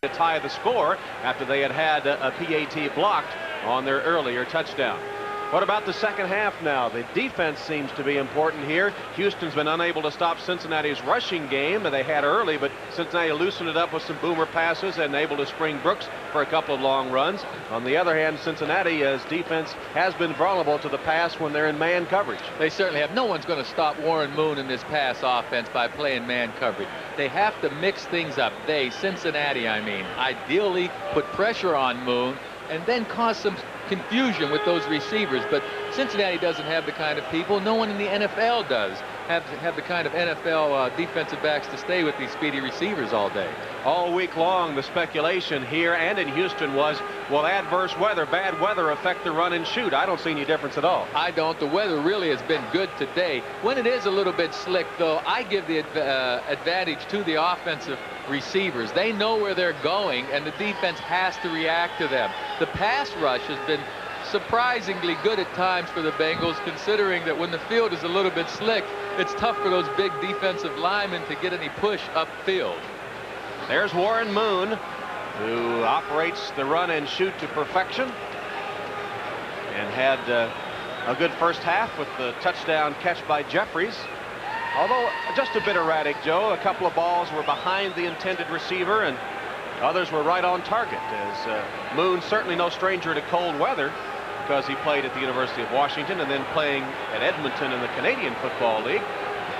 to tie the score after they had a PAT blocked on their earlier touchdown. What about the second half now? The defense seems to be important here. Houston's been unable to stop Cincinnati's rushing game they had early, but Cincinnati loosened it up with some boomer passes and able to spring Brooks for a couple of long runs. On the other hand, Cincinnati's defense has been vulnerable to the pass when they're in man coverage. They certainly have. No one's going to stop Warren Moon in this pass offense by playing man coverage. They have to mix things up. Cincinnati, ideally put pressure on Moon and then cause some confusion with those receivers. But Cincinnati doesn't have the kind of people. No one in the NFL does have the kind of NFL defensive backs to stay with these speedy receivers all day. All week long, the speculation here and in Houston was, will adverse weather, bad weather, affect the run and shoot? I don't see any difference at all. I don't. The weather really has been good today. When it is a little bit slick, though, I give the advantage to the offensive receivers. They know where they're going, and the defense has to react to them. The pass rush has been surprisingly good at times for the Bengals, considering that when the field is a little bit slick, it's tough for those big defensive linemen to get any push upfield. There's Warren Moon, who operates the run and shoot to perfection and had a good first half with the touchdown catch by Jeffries. Although just a bit erratic, Joe. A couple of balls were behind the intended receiver and others were right on target, as Moon, certainly no stranger to cold weather because he played at the University of Washington and then playing at Edmonton in the Canadian Football League.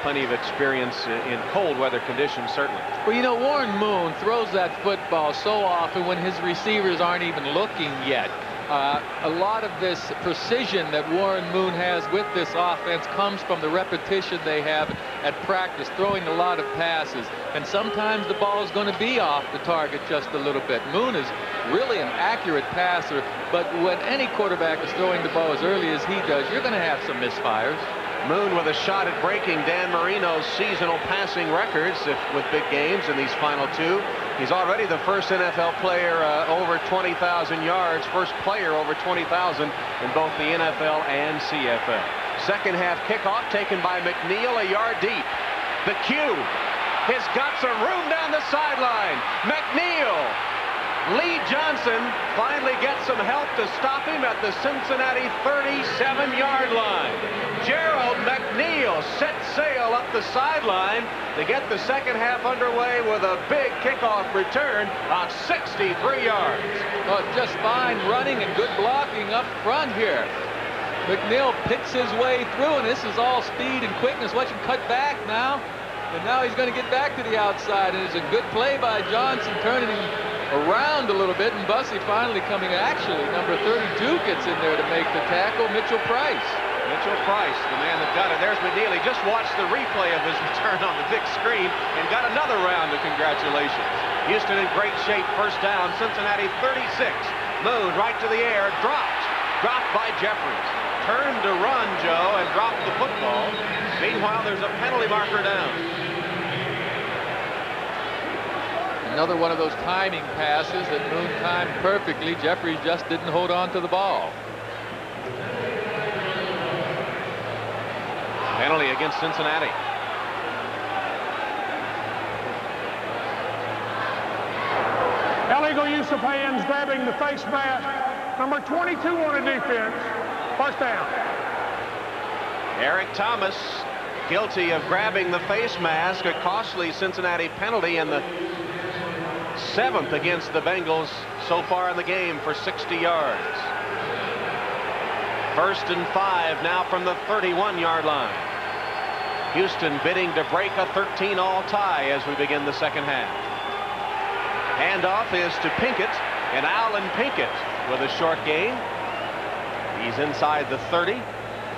Plenty of experience in cold weather conditions, certainly. Well, you know, Warren Moon throws that football so often when his receivers aren't even looking yet. A lot of this precision that Warren Moon has with this offense comes from the repetition they have at practice, throwing a lot of passes. And sometimes the ball is going to be off the target just a little bit. Moon is really an accurate passer, but when any quarterback is throwing the ball as early as he does, you're going to have some misfires. Moon with a shot at breaking Dan Marino's seasonal passing records with big games in these final two. He's already the first NFL player over 20,000 yards, first player over 20,000 in both the NFL and CFL. Second half kickoff taken by McNeil, a yard deep. The cue. He's got some room down the sideline. McNeil. Lee Johnson finally gets some help to stop him at the Cincinnati 37-yard line. Gerald McNeil set sail up the sideline to get the second half underway with a big kickoff return of 63 yards. Oh, just fine running and good blocking up front here. McNeil picks his way through, and this is all speed and quickness. Watch him cut back now. And now he's going to get back to the outside, and it's a good play by Johnson, turning him around a little bit, and Bussey finally coming. Actually, number 32 gets in there to make the tackle, Mitchell Price. Mitchell Price, the man that got it. There's McNeil. He just watched the replay of his return on the big screen and got another round of congratulations. Houston in great shape, first down, Cincinnati 36. Moon right to the air, dropped by Jeffries. Turned to run, Joe, and dropped the football. Meanwhile, there's a penalty marker down. Another one of those timing passes that Moon timed perfectly. Jeffries just didn't hold on to the ball. Penalty against Cincinnati. Illegal use of hands, grabbing the face mask. Number 22 on the defense. First down. Eric Thomas guilty of grabbing the face mask, a costly Cincinnati penalty, and the 7th against the Bengals so far in the game for 60 yards. First and 5 now from the 31-yard line. Houston bidding to break a 13-all tie as we begin the second half. Handoff is to Pinkett, and Alan Pinkett with a short gain. He's inside the 30,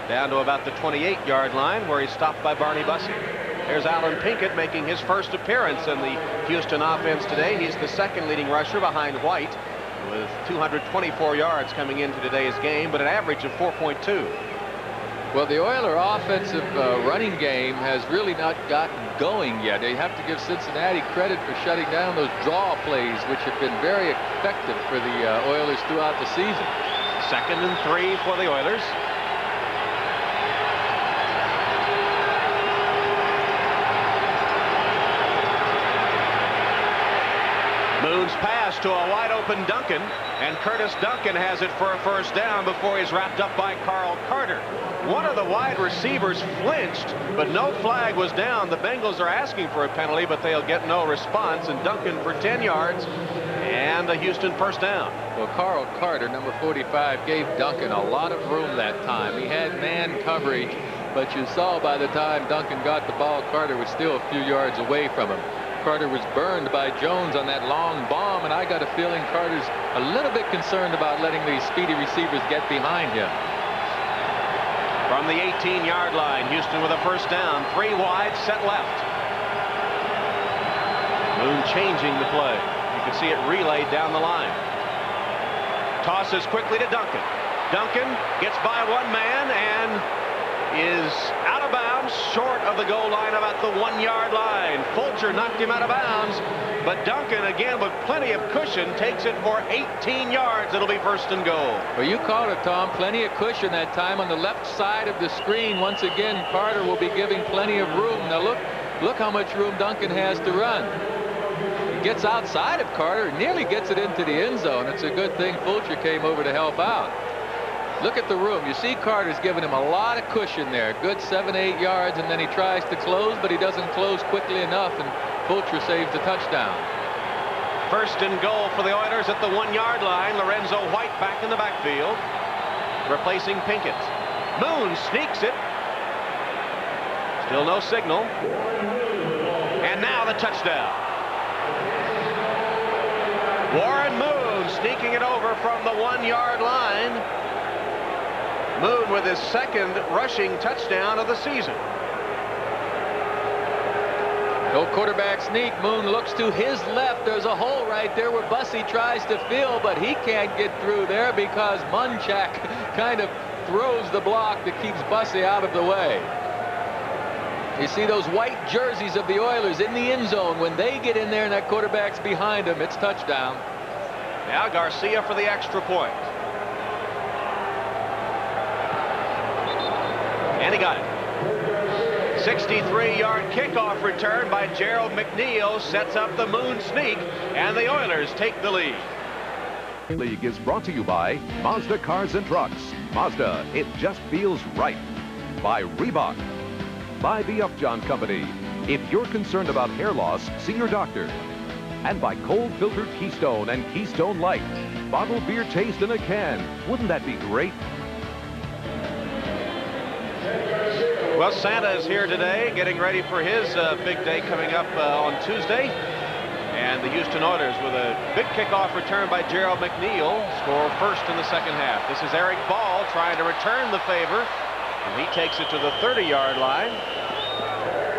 down to about the 28-yard line, where he's stopped by Barney Bussey. There's Alan Pinkett making his first appearance in the Houston offense today. He's the second leading rusher behind White, with 224 yards coming into today's game, but an average of 4.2. Well, the Oiler offensive running game has really not gotten going yet. They have to give Cincinnati credit for shutting down those draw plays, which have been very effective for the Oilers throughout the season. Second and 3 for the Oilers. Moon's pass to a wide open Duncan, and Curtis Duncan has it for a first down before he's wrapped up by Carl Carter. One of the wide receivers flinched, but no flag was down. The Bengals are asking for a penalty, but they'll get no response, and Duncan for 10 yards and a Houston first down. Well, Carl Carter, number 45, gave Duncan a lot of room that time. He had man coverage, but you saw by the time Duncan got the ball, Carter was still a few yards away from him. Carter was burned by Jones on that long bomb, and I got a feeling Carter's a little bit concerned about letting these speedy receivers get behind him. From the 18-yard line, Houston with a first down, 3 wide, set left. Moon changing the play. You can see it relayed down the line. Tosses quickly to Duncan. Duncan gets by one man and is out of bounds, short of the goal line, about the 1-yard line. Fulcher knocked him out of bounds, but Duncan, again with plenty of cushion, takes it for 18 yards. It'll be first and goal. Well, you called it, Tom. Plenty of cushion that time on the left side of the screen. Once again, Carter will be giving plenty of room. Now look how much room Duncan has to run. He gets outside of Carter, nearly gets it into the end zone. It's a good thing Fulcher came over to help out. Look at the room. You see Carter's giving him a lot of cushion there. Good 7-8 yards, and then he tries to close, but he doesn't close quickly enough, and Fulcher saves the touchdown. First and goal for the Oilers at the 1-yard line. Lorenzo White back in the backfield, replacing Pinkett. Moon sneaks it. Still no signal. And now the touchdown. Warren Moon sneaking it over from the 1-yard line. Moon with his second rushing touchdown of the season. No quarterback sneak. Moon looks to his left. There's a hole right there where Bussey tries to fill, but he can't get through there because Munchak kind of throws the block that keeps Bussey out of the way. You see those white jerseys of the Oilers in the end zone. When they get in there and that quarterback's behind them, it's touchdown. Now Garcia for the extra point. And he got it. 63-yard kickoff return by Gerald McNeil sets up the Moon sneak, and the Oilers take the lead. League is brought to you by Mazda Cars and Trucks. Mazda, it just feels right. By Reebok. By the Upjohn Company. If you're concerned about hair loss, see your doctor. And by cold filtered Keystone and Keystone Light. Bottled beer taste in a can. Wouldn't that be great? Well, Santa is here today, getting ready for his big day coming up on Tuesday. And the Houston Oilers with a big kickoff return by Gerald McNeil score first in the second half. This is Eric Ball trying to return the favor, and he takes it to the 30-yard line.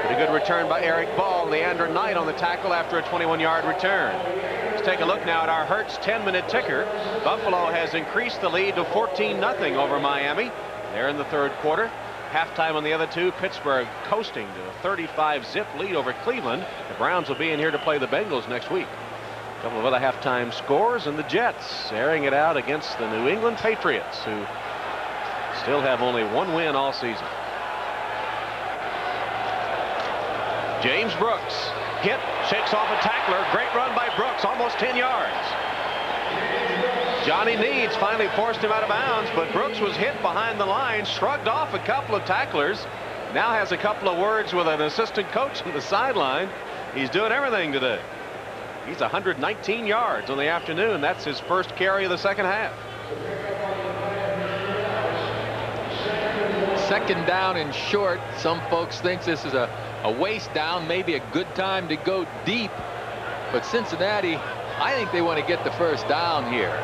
Pretty good return by Eric Ball. Leander Knight on the tackle after a 21-yard return. Let's take a look now at our Hertz 10-minute ticker. Buffalo has increased the lead to 14-0 over Miami. They're in the third quarter. Halftime on the other two. Pittsburgh coasting to a 35-zip lead over Cleveland. The Browns will be in here to play the Bengals next week. A couple of other halftime scores, and the Jets airing it out against the New England Patriots, who still have only one win all season. James Brooks hit, shakes off a tackler. Great run by Brooks, almost 10 yards. Johnny Needs finally forced him out of bounds, but Brooks was hit behind the line, shrugged off a couple of tacklers, now has a couple of words with an assistant coach on the sideline. He's doing everything today. He's 119 yards on the afternoon. That's his first carry of the second half. Second down and short. Some folks think this is a waste down, maybe a good time to go deep. But Cincinnati, I think they want to get the first down here.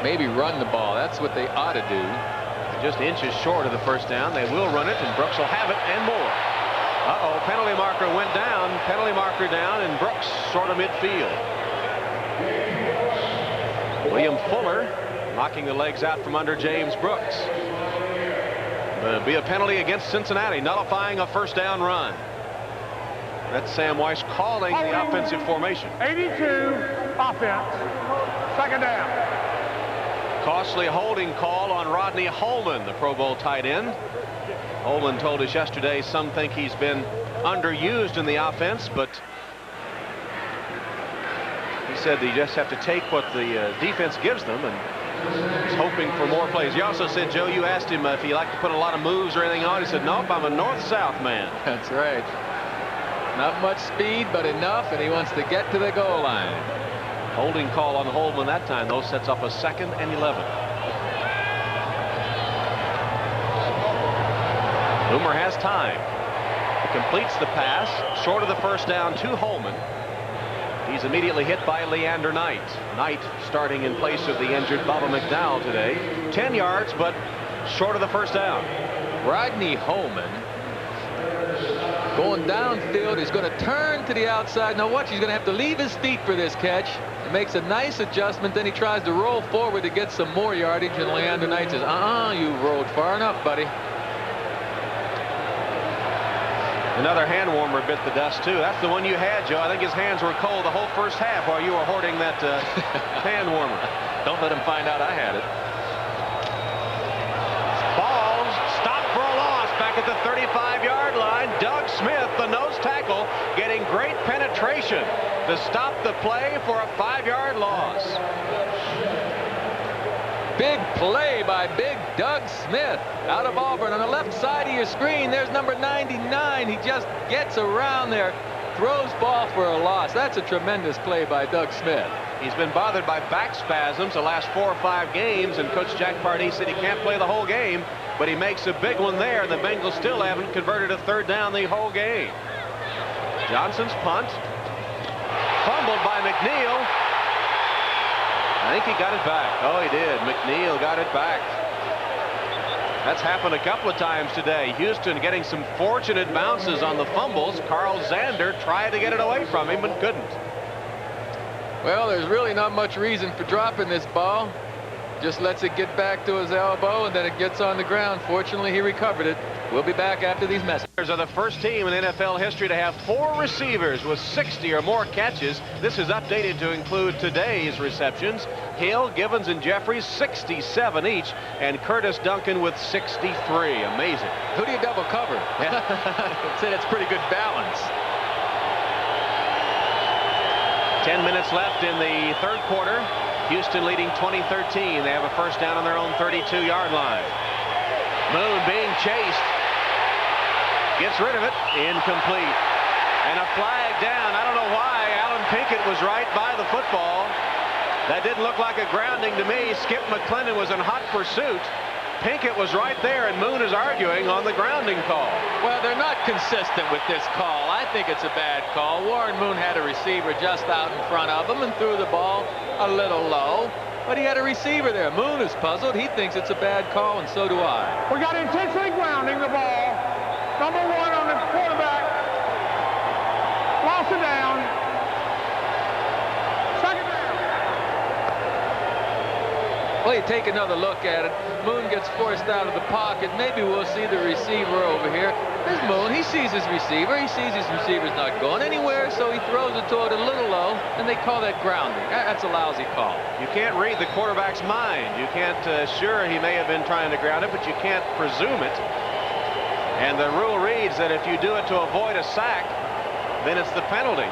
Maybe run the ball. That's what they ought to do. Just inches short of the first down. They will run it, and Brooks will have it and more. Uh-oh, penalty marker went down. Penalty marker down, and Brooks sort of midfield. William Fuller knocking the legs out from under James Brooks. It'll be a penalty against Cincinnati, nullifying a first down run. That's Sam Weiss calling the offensive formation. 82 offense. Second down. Costly holding call on Rodney Holman, the Pro Bowl tight end. Holman told us yesterday some think he's been underused in the offense, but he He said you just have to take what the defense gives them, and he's hoping for more plays. He also said, Joe, you asked him if he liked to put a lot of moves or anything on. He said, nope, I'm a north-south man. That's right. Not much speed, but enough, and he wants to get to the goal line. Holding call on Holman that time, though, sets up a 2nd and 11. Boomer has time. He completes the pass, short of the first down to Holman. He's immediately hit by Leander Knight. Knight starting in place of the injured Bubba McDowell today. 10 yards, but short of the first down. Rodney Holman going downfield. He's going to turn to the outside. Now watch, he's going to have to leave his feet for this catch. He makes a nice adjustment, then he tries to roll forward to get some more yardage, and Leander Knight says, you rolled far enough, buddy. Another hand warmer bit the dust, too. That's the one you had, Joe. I think his hands were cold the whole first half while you were hoarding that hand warmer. Don't let him find out I had it. Balls stopped for a loss back at the 35-yard line. Doug Smith, the nose tackle, getting great penetration to stop the play for a 5-yard loss. Big play by big Doug Smith out of Auburn. On the left side of your screen, there's number 99. He just gets around there, throws ball for a loss. That's a tremendous play by Doug Smith. He's been bothered by back spasms the last 4 or 5 games, and Coach Jack Pardee said he can't play the whole game, but he makes a big one there, and the Bengals still haven't converted a 3rd down the whole game. Johnson's punt, fumbled by McNeil. I think he got it back. Oh, he did. McNeil got it back. That's happened a couple of times today. Houston getting some fortunate bounces on the fumbles. Carl Zander tried to get it away from him and couldn't. Well, there's really not much reason for dropping this ball. Just lets it get back to his elbow, and then it gets on the ground. Fortunately, he recovered it. We'll be back after these messages. Are the first team in NFL history to have 4 receivers with 60 or more catches. This is updated to include today's receptions. Hill, Givens, and Jeffries 67 each, and Curtis Duncan with 63. Amazing. Who do you double cover? I'd say that's pretty good balance. 10 minutes left in the 3rd quarter. Houston leading 20-13. They have a first down on their own 32-yard line. Moon being chased. Gets rid of it. Incomplete. And a flag down. I don't know why. Alan Pinkett was right by the football. That didn't look like a grounding to me. Skip McClendon was in hot pursuit. Pinkett was right there, and Moon is arguing on the grounding call. Well, they're not consistent with this call. I think it's a bad call. Warren Moon had a receiver just out in front of him and threw the ball a little low, but he had a receiver there. Moon is puzzled. He thinks it's a bad call, and so do I. We got intentionally grounding the ball. Number 1 on the quarterback. Lost it down. 2nd down. Well, you take another look at it. Moon gets forced out of the pocket. Maybe we'll see the receiver over here. There's Moon. He sees his receiver. He sees his receiver's not going anywhere, so he throws it to it a little low, and they call that grounding. That's a lousy call. You can't read the quarterback's mind. You can't, sure, he may have been trying to ground it, but you can't presume it. And the rule reads that if you do it to avoid a sack, then it's the penalty.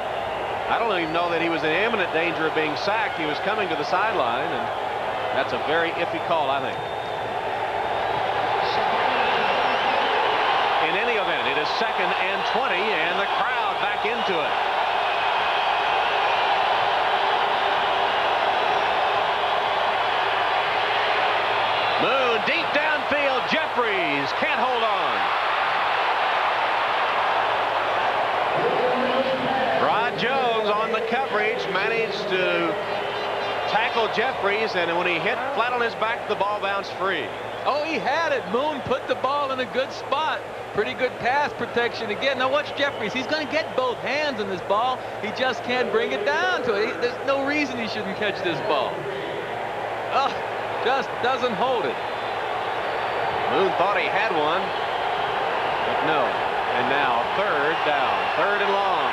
I don't even know that he was in imminent danger of being sacked. He was coming to the sideline, and that's a very iffy call, I think. In any event, it is 2nd and 20, and the crowd back into it. Moon deep downfield. Jeffries can't hold on. Rod Jones on the coverage managed to tackle Jeffries, and when he hit flat on his back, the ball bounced free. Oh, he had it. Moon put the ball in a good spot. Pretty good pass protection again. Now watch Jeffries. He's going to get both hands on this ball. He just can't bring it down to it. There's no reason he shouldn't catch this ball. Oh, just doesn't hold it. Moon thought he had one, but no. And now 3rd down, 3rd and long.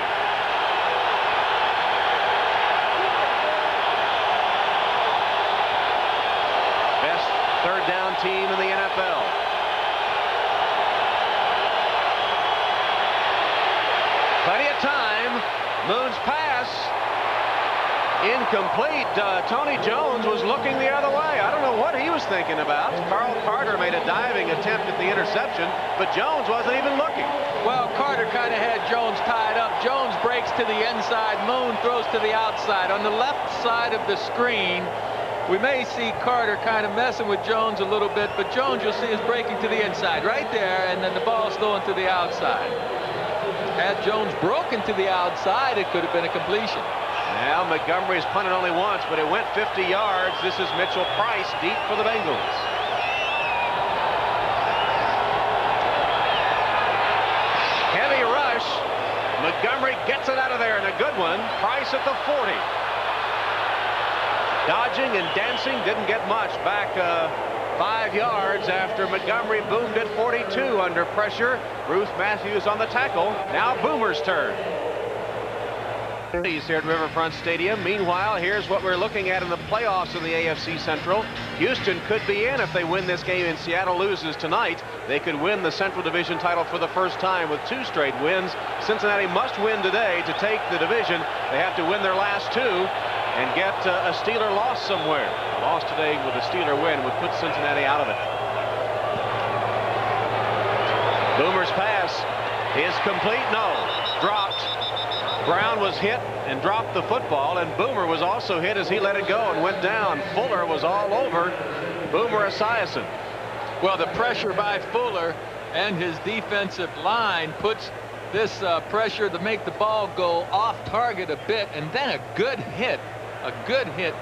Best 3rd down team in the NFL. Plenty of time. Moon's pass Incomplete. Tony Jones was looking the other way. I don't know what he was thinking about. Carl Carter made a diving attempt at the interception, but Jones wasn't even looking. Well, Carter kind of had Jones tied up. Jones breaks to the inside. Moon throws to the outside. On the left side of the screen, we may see Carter kind of messing with Jones a little bit, but Jones, you'll see, is breaking to the inside right there, and then the ball's thrown to the outside. Had Jones broken to the outside, it could have been a completion. Now Montgomery's punted only once, but it went 50 yards. This is Mitchell Price deep for the Bengals. Heavy rush. Montgomery gets it out of there, and a good one. Price at the 40. Dodging and dancing, didn't get much. Back 5 yards after Montgomery boomed at 42 under pressure. Ruth Matthews on the tackle. Now Boomer's turn. He's here at Riverfront Stadium. Meanwhile, here's what we're looking at in the playoffs in the AFC Central. Houston could be in if they win this game and Seattle loses tonight. They could win the Central Division title for the first time with 2 straight wins. Cincinnati must win today to take the division. They have to win their last 2 and get a Steeler loss somewhere. A loss today with a Steeler win would put Cincinnati out of it. Boomer's pass is complete. No. Dropped. Brown was hit and dropped the football, and Boomer was also hit as he let it go and went down. Fuller was all over Boomer Esiason. Well, the pressure by Fuller and his defensive line puts this pressure to make the ball go off target a bit, and then a good hit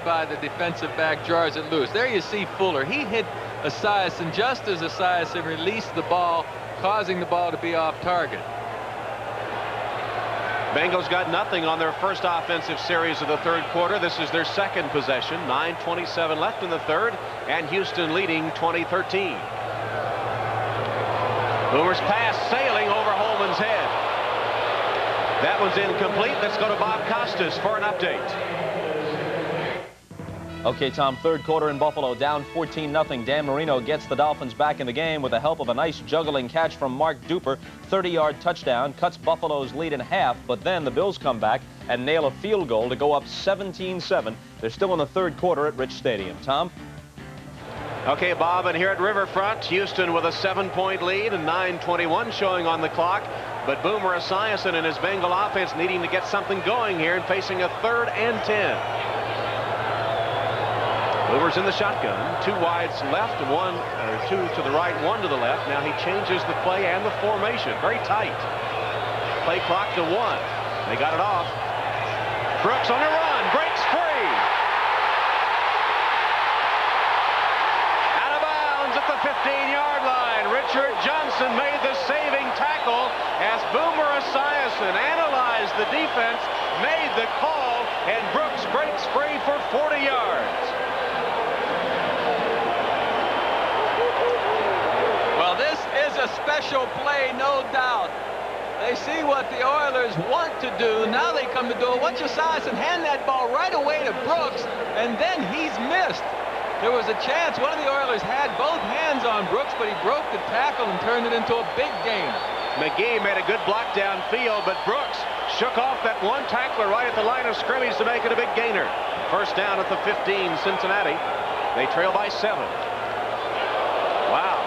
by the defensive back jars it loose. There you see Fuller. He hit Esiason just as Esiason released the ball, causing the ball to be off target. Bengals got nothing on their first offensive series of the third quarter. This is their second possession. 9:27 left in the third, and Houston leading 20-13. Boomer's pass sailing over Holman's head. That one's incomplete. Let's go to Bob Costas for an update. Okay, Tom, third quarter in Buffalo, down 14-0. Dan Marino gets the Dolphins back in the game with the help of a nice juggling catch from Mark Duper. 30-yard touchdown, cuts Buffalo's lead in half, but then the Bills come back and nail a field goal to go up 17-7. They're still in the third quarter at Rich Stadium. Tom? Okay, Bob, and here at Riverfront, Houston with a 7-point lead and 9:21 showing on the clock. But Boomer Esiason and his Bengal offense needing to get something going here and facing a 3rd and 10. Boomer's in the shotgun. 2 wides left, 2 to the right, 1 to the left. Now he changes the play and the formation. Very tight. Play clock to 1. They got it off. Brooks on a run. Breaks free. Out of bounds at the 15-yard line. Richard Johnson made the saving tackle as Boomer Esiason analyzed the defense, made the call, and Brooks breaks free for 40 yards. Well, this is a special play, no doubt. They see what the Oilers want to do. Now they come to do it. Watch Esiason hand that ball right away to Brooks, and then he's missed. There was a chance one of the Oilers had both hands on Brooks, but he broke the tackle and turned it into a big gain. McGee made a good block downfield, but Brooks shook off that one tackler right at the line of scrimmage to make it a big gainer. First down at the 15, Cincinnati. They trail by 7. Wow.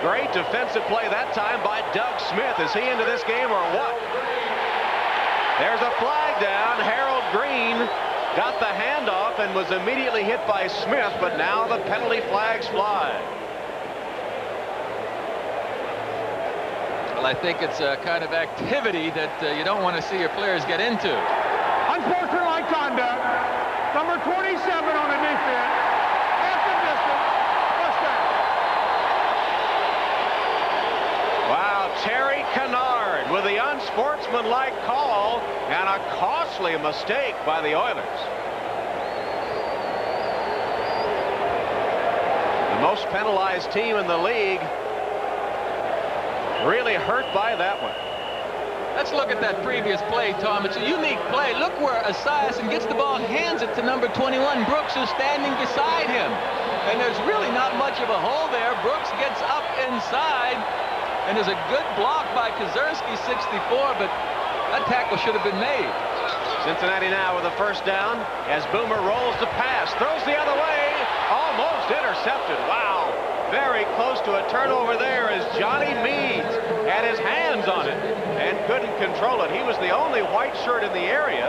Great defensive play that time by Doug Smith. Is he into this game or what? There's a flag down. Harold Green got the handoff and was immediately hit by Smith, but now the penalty flags fly. Well, I think it's a kind of activity that you don't want to see your players get into. Unsportsmanlike conduct. Number 27 on the defense. Half the distance. First down. Wow, Terry Kennard with the unsportsmanlike call and a costly mistake by the Oilers. The most penalized team in the league, really hurt by that one. Let's look at that previous play, Tom. It's a unique play. Look where Esiason gets the ball and hands it to number 21. Brooks is standing beside him. And there's really not much of a hole there. Brooks gets up inside. And there's a good block by Kazerski, 64, but that tackle should have been made. Cincinnati now with a first down as Boomer rolls the pass, throws the other way, almost intercepted. Wow, very close to a turnover there as Johnny Meads had his hands on it and couldn't control it. He was the only white shirt in the area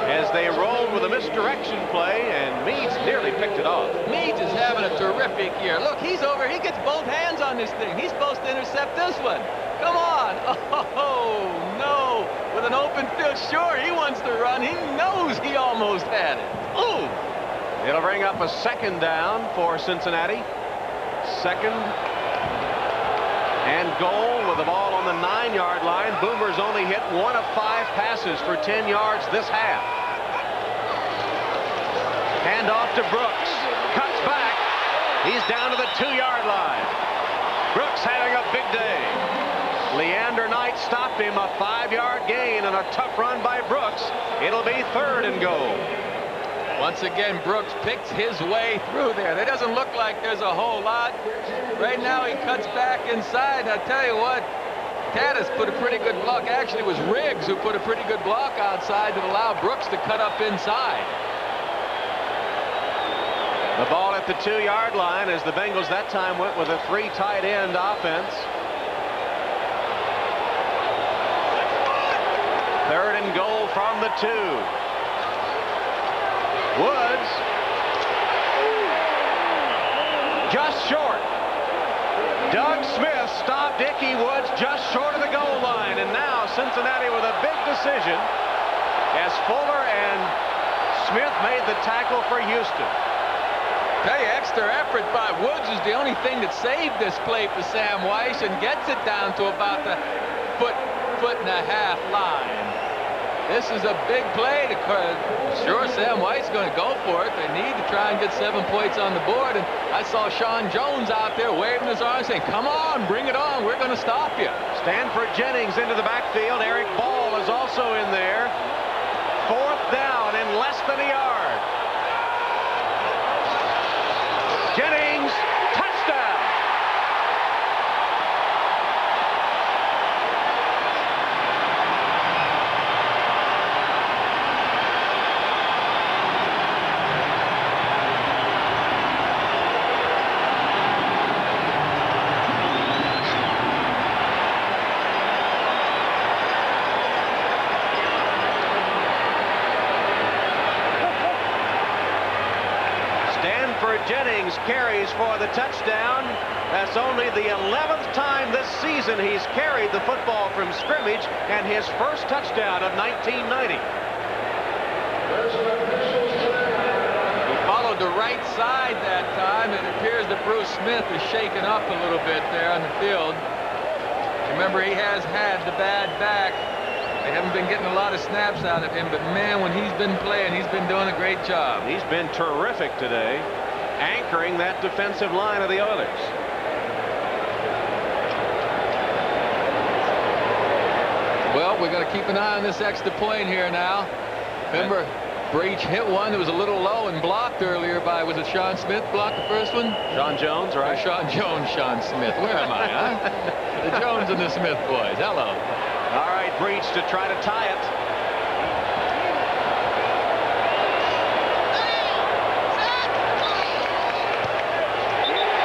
as they rolled with a misdirection play, and Meads nearly picked it off. Meads is having a terrific year. Look, he's over. He gets both hands on this thing. He's supposed to intercept this one. Come on. Oh, no. With an open field, sure, he wants to run. He knows he almost had it. Ooh. It'll bring up a second down for Cincinnati. Second and goal with the ball on the 9-yard line. Boomer's only hit 1 of 5 passes for 10 yards this half. Hand off to Brooks. Cuts back. He's down to the 2-yard line. Brooks having a big day. Leander Knight stopped him, a 5-yard gain and a tough run by Brooks. It'll be 3rd and goal. Once again, Brooks picks his way through there. It doesn't look like there's a whole lot. Right now he cuts back inside. I tell you what, Kattus put a pretty good block. Actually, it was Riggs who put a pretty good block outside to allow Brooks to cut up inside. The ball at the 2-yard line as the Bengals that time went with a 3 tight end offense. 3rd and goal from the 2. Woods just short. Doug Smith stopped Ickey Woods just short of the goal line, and now Cincinnati with a big decision as Fuller and Smith made the tackle for Houston. Tell you, extra effort by Woods is the only thing that saved this play for Sam Weiss and gets it down to about the foot and a half line. This is a big play. Sure, Sam White's going to go for it. They need to try and get 7 points on the board. And I saw Sean Jones out there waving his arms saying, come on, bring it on. We're going to stop you. Stanford Jennings into the backfield. Eric Ball is also in there. 4th down in less than a yard. Jennings, touchdown. Jennings carries for the touchdown. That's only the 11th time this season he's carried the football from scrimmage, and his first touchdown of 1990. He followed the right side that time. It appears that Bruce Smith is shaken up a little bit there on the field. Remember, he has had the bad back. They haven't been getting a lot of snaps out of him, but man, when he's been playing, he's been doing a great job. He's been terrific today, anchoring that defensive line of the Oilers. Well, we're going to keep an eye on this extra point here now. Remember, Breech hit one that was a little low and blocked earlier by, was it Sean Smith blocked the first one? Sean Jones, right? Sean Jones, Sean Smith. Where am I, huh? The Jones and the Smith boys. Hello. All right, Breech to try to tie it.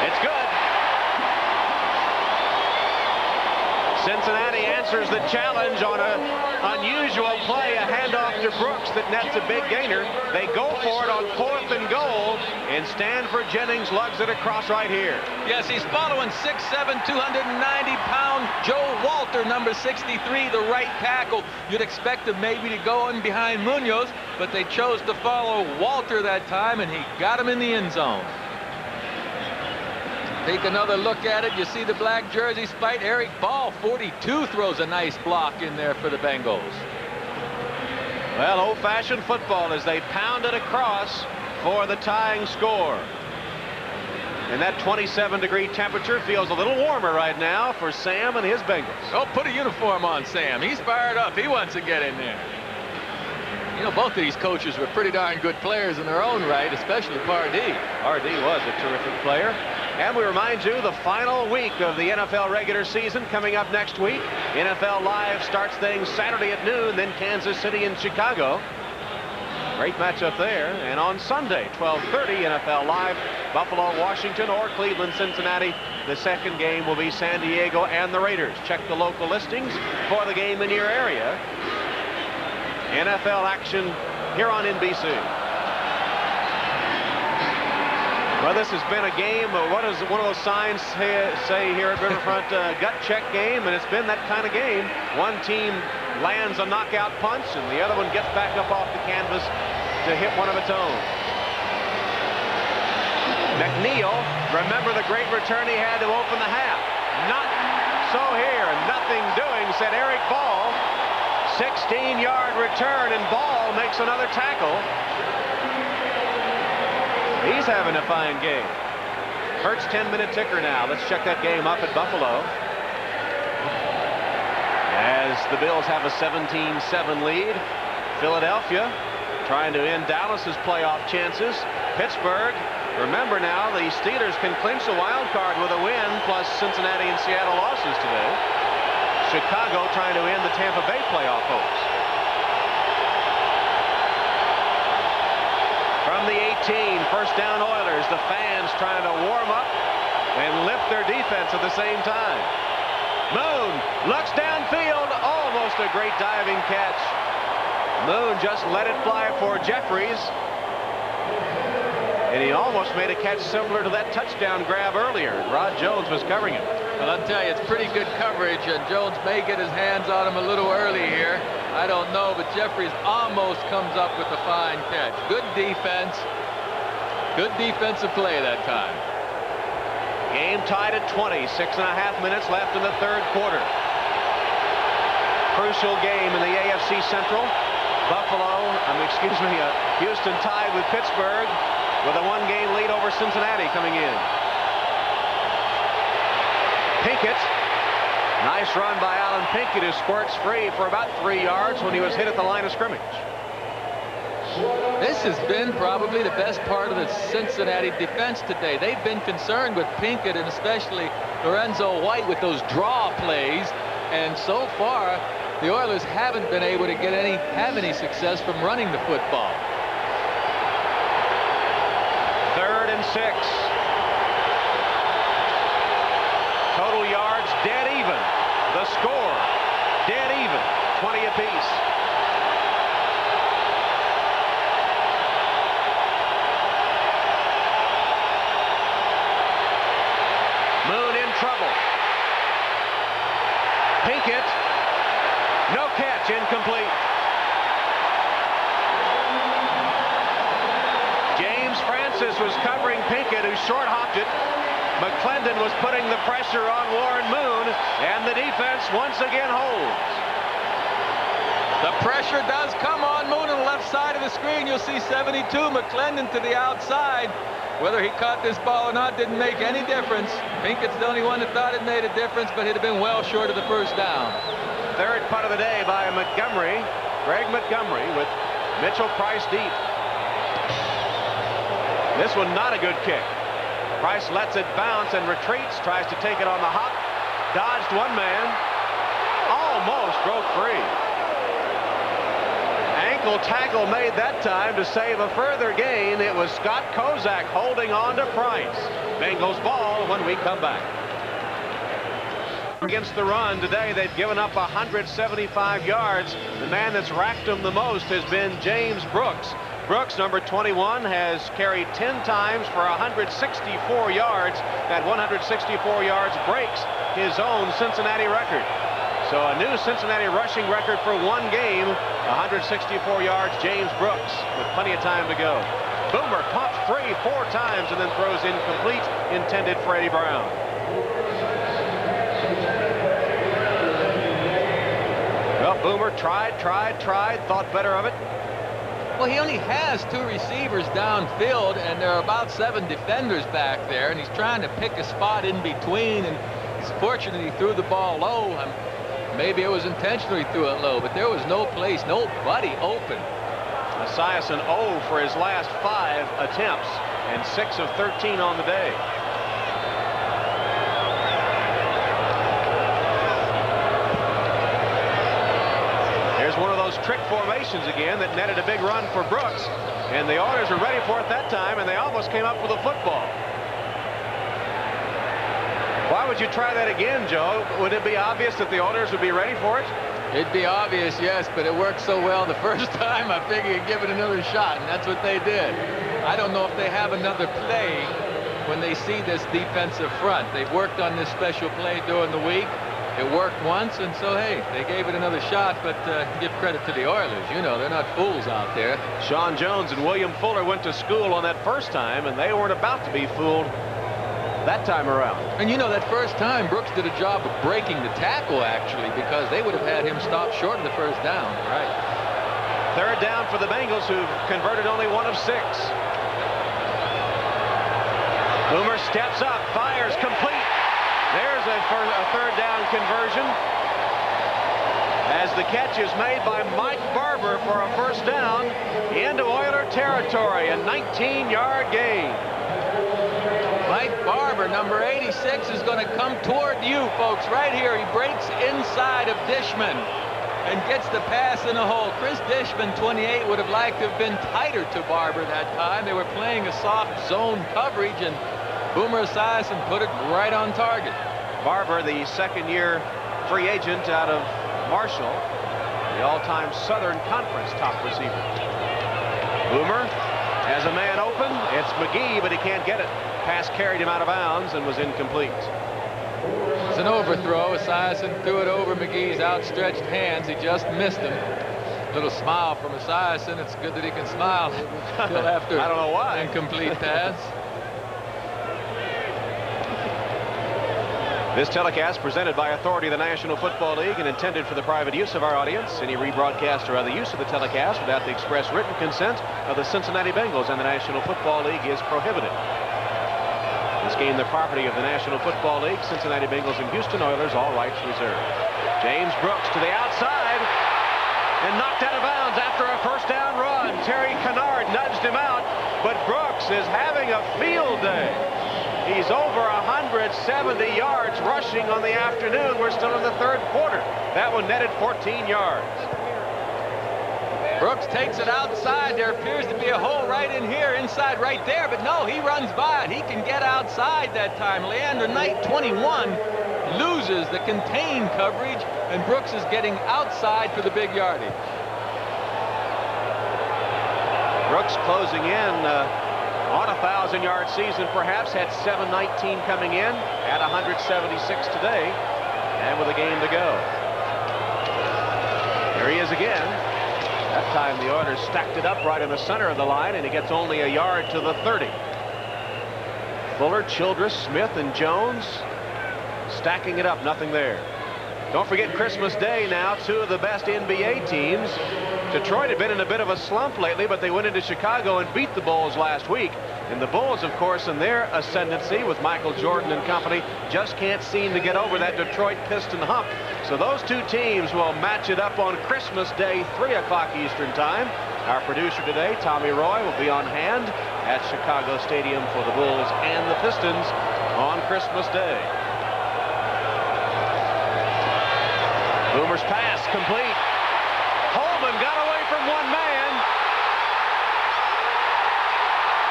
It's good. Cincinnati answers the challenge on an unusual play, a handoff to Brooks that nets a big gainer. They go for it on 4th and goal, and Stanford Jennings lugs it across right here. Yes, he's following 6'7", 290-pound Joe Walter, number 63, the right tackle. You'd expect him maybe to go in behind Munoz, but they chose to follow Walter that time, and he got him in the end zone. Take another look at it. You see the black jerseys fight. Eric Ball, 42, throws a nice block in there for the Bengals. Well, old-fashioned football as they pound it across for the tying score. And that 27-degree temperature feels a little warmer right now for Sam and his Bengals. Oh, put a uniform on Sam. He's fired up. He wants to get in there. You know, both of these coaches were pretty darn good players in their own right, especially Pardee. Pardee was a terrific player. And we remind you, the final week of the NFL regular season coming up next week. NFL Live starts things Saturday at noon, then Kansas City and Chicago. Great matchup there. And on Sunday, 12:30, NFL Live, Buffalo, Washington, or Cleveland, Cincinnati. The second game will be San Diego and the Raiders. Check the local listings for the game in your area. NFL action here on NBC. Well, this has been a game. What does one of those signs say here at Riverfront? Gut check game, and it's been that kind of game. One team lands a knockout punch, and the other one gets back up off the canvas to hit one of its own. McNeil, remember the great return he had to open the half. Not so here. Nothing doing, said Eric Ball. 16-yard return, and Ball makes another tackle. He's having a fine game. Hurts 10-minute ticker now. Let's check that game up at Buffalo. As the Bills have a 17-7 lead. Philadelphia trying to end Dallas's playoff chances. Pittsburgh, remember now, the Steelers can clinch the wild card with a win, plus Cincinnati and Seattle losses today. Chicago trying to end the Tampa Bay playoff hopes. From the 18, first down Oilers. The fans trying to warm up and lift their defense at the same time. Moon looks downfield. Almost a great diving catch. Moon just let it fly for Jeffries. And he almost made a catch similar to that touchdown grab earlier. Rod Jones was covering it. Well, I'll tell you, it's pretty good coverage, and Jones may get his hands on him a little early here. I don't know, but Jeffries almost comes up with a fine catch. Good defense. Good defensive play that time. Game tied at 20. 6.5 minutes left in the third quarter. Crucial game in the AFC Central. Houston tied with Pittsburgh with a one-game lead over Cincinnati coming in. Pinkett. Nice run by Alan Pinkett, who squirts free for about 3 yards when he was hit at the line of scrimmage. This has been probably the best part of the Cincinnati defense today. They've been concerned with Pinkett and especially Lorenzo White with those draw plays. And so far, the Oilers haven't been able to have any success from running the football. 3rd and 6. Total yards dead even. The score dead even. 20 apiece. Moon in trouble. Pinkett. No catch, incomplete. James Francis was covering Pinkett, who short-hopped it. McClendon was putting the pressure on Warren Moon, and the defense once again holds. The pressure does come on Moon on the left side of the screen. You'll see 72, McClendon to the outside. Whether he caught this ball or not didn't make any difference. Pinkett's the only one that thought it made a difference, but it'd have been well short of the first down. Third punt of the day by Montgomery. Greg Montgomery with Mitchell Price deep. This one not a good kick. Price lets it bounce and retreats, tries to take it on the hop. Dodged one man. Almost broke free. Ankle tackle made that time to save a further gain. It was Scott Kozak holding on to Price. Bengals ball when we come back. Against the run today, they've given up 175 yards. The man that's racked them the most has been James Brooks. Brooks, number 21, has carried 10 times for 164 yards. That 164 yards breaks his own Cincinnati record. So a new Cincinnati rushing record for one game. 164 yards, James Brooks, with plenty of time to go. Boomer pumps free 4 times and then throws incomplete, intended for Eddie Brown. Well, Boomer tried, thought better of it. Well, he only has 2 receivers downfield, and there are about 7 defenders back there, and he's trying to pick a spot in between, and he's fortunate he threw the ball low. Maybe it was intentional he threw it low, but there was no place, nobody open. Esiason 0 for his last 5 attempts, and 6 of 13 on the day. trick formations again that netted a big run for Brooks. And the Oilers were ready for it that time, and they almost came up with a football. Why would you try that again, Joe? Would it be obvious that the Oilers would be ready for it? It'd be obvious, yes, but it worked so well the first time, I figured you'd give it another shot, and that's what they did. I don't know if they have another play when they see this defensive front. They've worked on this special play during the week. It worked once, and so, hey, they gave it another shot, but give credit to the Oilers. You know, they're not fools out there. Sean Jones and William Fuller went to school on that first time, and they weren't about to be fooled that time around. And you know, that first time, Brooks did a job of breaking the tackle, actually, because they would have had him stop short of the first down. Right. Third down for the Bengals, who've converted only 1 of 6. Boomer steps up, fires, complete. There's a third down conversion as the catch is made by Mike Barber for a first down into Oiler territory, a 19-yard gain. Mike Barber, number 86, is going to come toward you, folks, right here. He breaks inside of Dishman and gets the pass in the hole. Chris Dishman, 28, would have liked to have been tighter to Barber that time. They were playing a soft zone coverage, and Boomer Esiason put it right on target. Barber, the second-year free agent out of Marshall, the all-time Southern Conference top receiver. Boomer has a man open. It's McGee, but he can't get it. Pass carried him out of bounds and was incomplete. It's an overthrow. Esiason threw it over McGee's outstretched hands. He just missed him. Little smile from Esiason. It's good that he can smile until after I don't know why. Incomplete pass. This telecast presented by authority of the National Football League and intended for the private use of our audience. Any rebroadcast or other use of the telecast without the express written consent of the Cincinnati Bengals and the National Football League is prohibited. This game the property of the National Football League, Cincinnati Bengals and Houston Oilers, all rights reserved. James Brooks to the outside and knocked out of bounds after a first down run. Terry Kennard nudged him out, but Brooks is having a field day. He's over 170 yards rushing on the afternoon. We're still in the third quarter. That one netted 14 yards. Brooks takes it outside. There appears to be a hole right in here, inside right there, but no, he runs by it. He can get outside that time. Leander Knight, 21, loses the contained coverage, and Brooks is getting outside for the big yardage. Brooks closing in on a 1,000-yard season, perhaps. Had 719 coming in, at 176 today, and with a game to go. There he is again. That time the Oilers stacked it up right in the center of the line, and he gets only a yard to the 30. Fuller, Childress, Smith, and Jones stacking it up, nothing there. Don't forget Christmas Day now, 2 of the best NBA teams. Detroit had been in a bit of a slump lately, but they went into Chicago and beat the Bulls last week. And the Bulls, of course, in their ascendancy with Michael Jordan and company, just can't seem to get over that Detroit Piston hump. So those two teams will match it up on Christmas Day, 3 o'clock Eastern time. Our producer today, Tommy Roy, will be on hand at Chicago Stadium for the Bulls and the Pistons on Christmas Day. Boomer's pass complete. Holman got away from one man.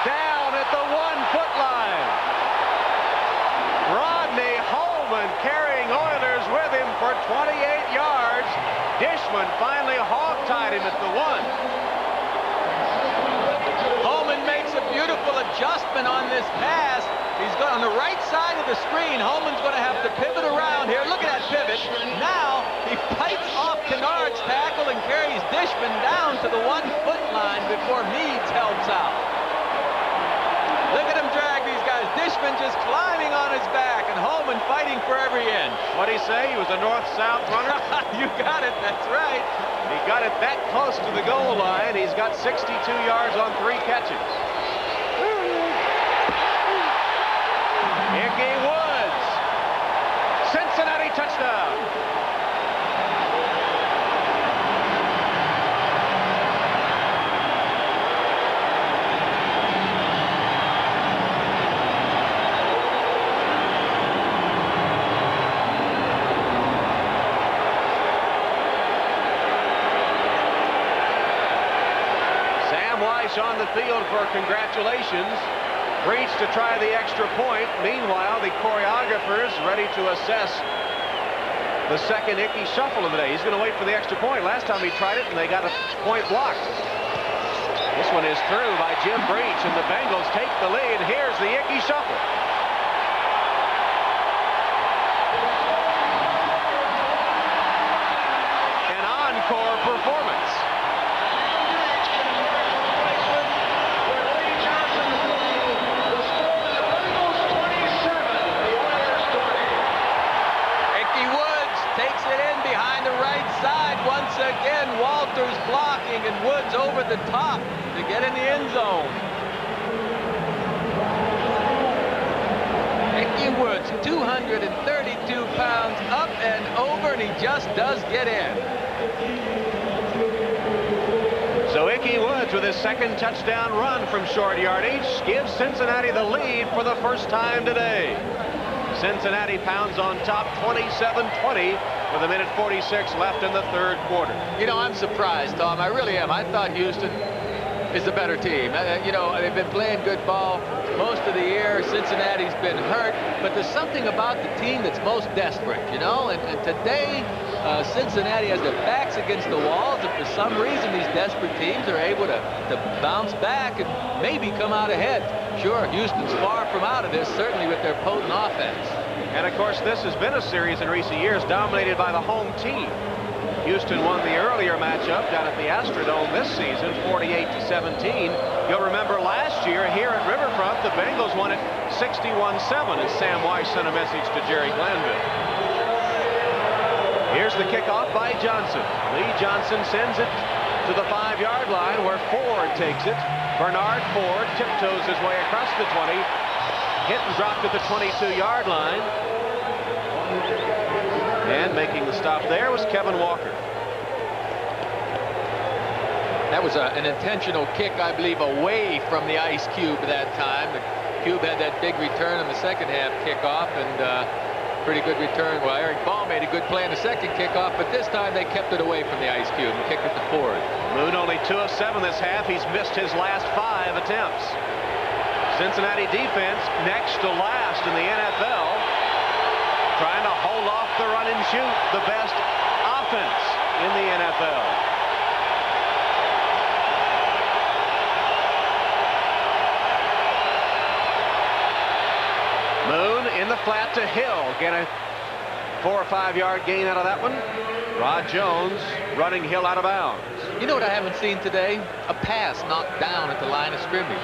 Down at the 1-foot line. Rodney Holman carrying Oilers with him for 28 yards. Dishman finally hog-tied him at the 1. Holman makes a beautiful adjustment on this pass. He's got on the right side of the screen. Holman's going to have to pivot around here. Look at that pivot. Now he fights off Kennard's tackle and carries Dishman down to the 1-foot line before Meads helps out. Look at him drag these guys. Dishman just climbing on his back and Holman fighting for every inch. What'd he say? He was a north-south runner? You got it. That's right. He got it that close to the goal line. He's got 62 yards on 3 catches. Ickey Woods. Cincinnati touchdown. field for congratulations. Breech to try the extra point. Meanwhile, the choreographers ready to assess the second Ickey shuffle of the day. He's going to wait for the extra point. Last time he tried it and they got a point blocked. This one is through by Jim Breech, and the Bengals take the lead. Here's the Ickey shuffle. An encore performance. Takes it in behind the right side. Once again, Walters blocking and Woods over the top to get in the end zone. Ickey Woods, 232 pounds up and over, and he just does get in. So Ickey Woods with his second touchdown run from short yardage gives Cincinnati the lead for the first time today. Cincinnati pounds on top 27-20 with 1:46 left in the third quarter. You know, I'm surprised, Tom. I really am. I thought Houston is the better team. You know, they've been playing good ball most of the year. Cincinnati's been hurt, but there's something about the team that's most desperate, you know, and today Cincinnati has their backs against the walls, and for some reason these desperate teams are able to bounce back and maybe come out ahead. Sure, Houston's far from out of this, certainly with their potent offense. And of course, this has been a series in recent years dominated by the home team. Houston won the earlier matchup down at the Astrodome this season, 48-17. You'll remember last year here at Riverfront, the Bengals won it 61-7 as Sam Weiss sent a message to Jerry Glanville. Here's the kickoff by Johnson. Lee Johnson sends it to the 5-yard line where Ford takes it. Bernard Ford tiptoes his way across the 20. Hit and dropped at the 22-yard line. And making the stop there was Kevin Walker. That was an intentional kick, I believe, away from the ice cube that time. The cube had that big return in the second half kickoff, and pretty good return. Well, Eric Ball made a good play in the second kickoff, but this time they kept it away from the ice cube and kicked it to Ford. Moon only 2 of 7 this half. He's missed his last 5 attempts. Cincinnati defense next to last in the NFL, trying to hold off the run and shoot, the best offense in the NFL. Moon in the flat to Hill. Get a 4 or 5 yard gain out of that one. Rod Jones running Hill out of bounds. You know what I haven't seen today? A pass knocked down at the line of scrimmage.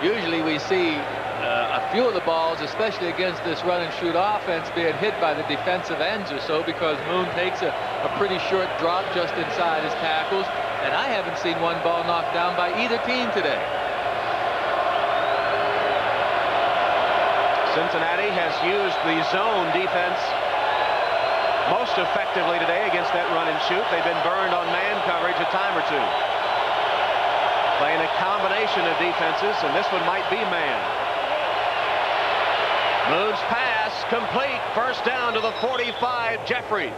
Usually we see a few of the balls, especially against this run and shoot offense, being hit by the defensive ends or so, because Moon takes a pretty short drop just inside his tackles, and I haven't seen one ball knocked down by either team today. Cincinnati has used the zone defense most effectively today against that run and shoot. They've been burned on man coverage a time or two. Playing a combination of defenses, and this one might be man. Moon's pass complete. First down to the 45, Jeffries.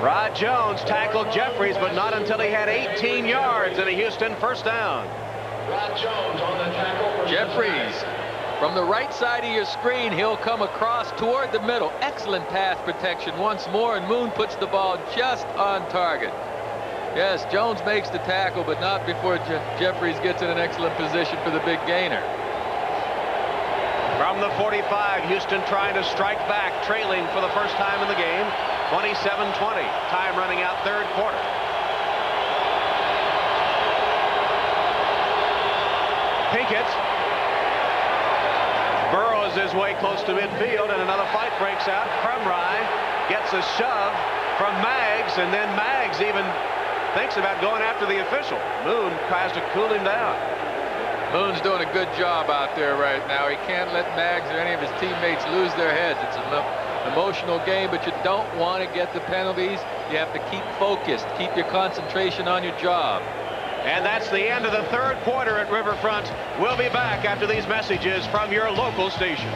Rod Jones tackled Jeffries, but not until he had 18 yards and a Houston first down. Rod Jones on the tackle for Jeffries. From the right side of your screen, he'll come across toward the middle. Excellent pass protection once more, and Moon puts the ball just on target. Yes, Jones makes the tackle, but not before Jeffries gets in an excellent position for the big gainer. From the 45, Houston trying to strike back, trailing for the first time in the game, 27-20. Time running out third quarter. Pinkett burrows his way close to midfield, and another fight breaks out. Crumry gets a shove from Maggs, and then Maggs even thinks about going after the official. Moon tries to cool him down. Moon's doing a good job out there right now. He can't let Maggs or any of his teammates lose their heads. It's an emotional game, but you don't want to get the penalties. You have to keep focused, keep your concentration on your job. And that's the end of the third quarter at Riverfront. We'll be back after these messages from your local station.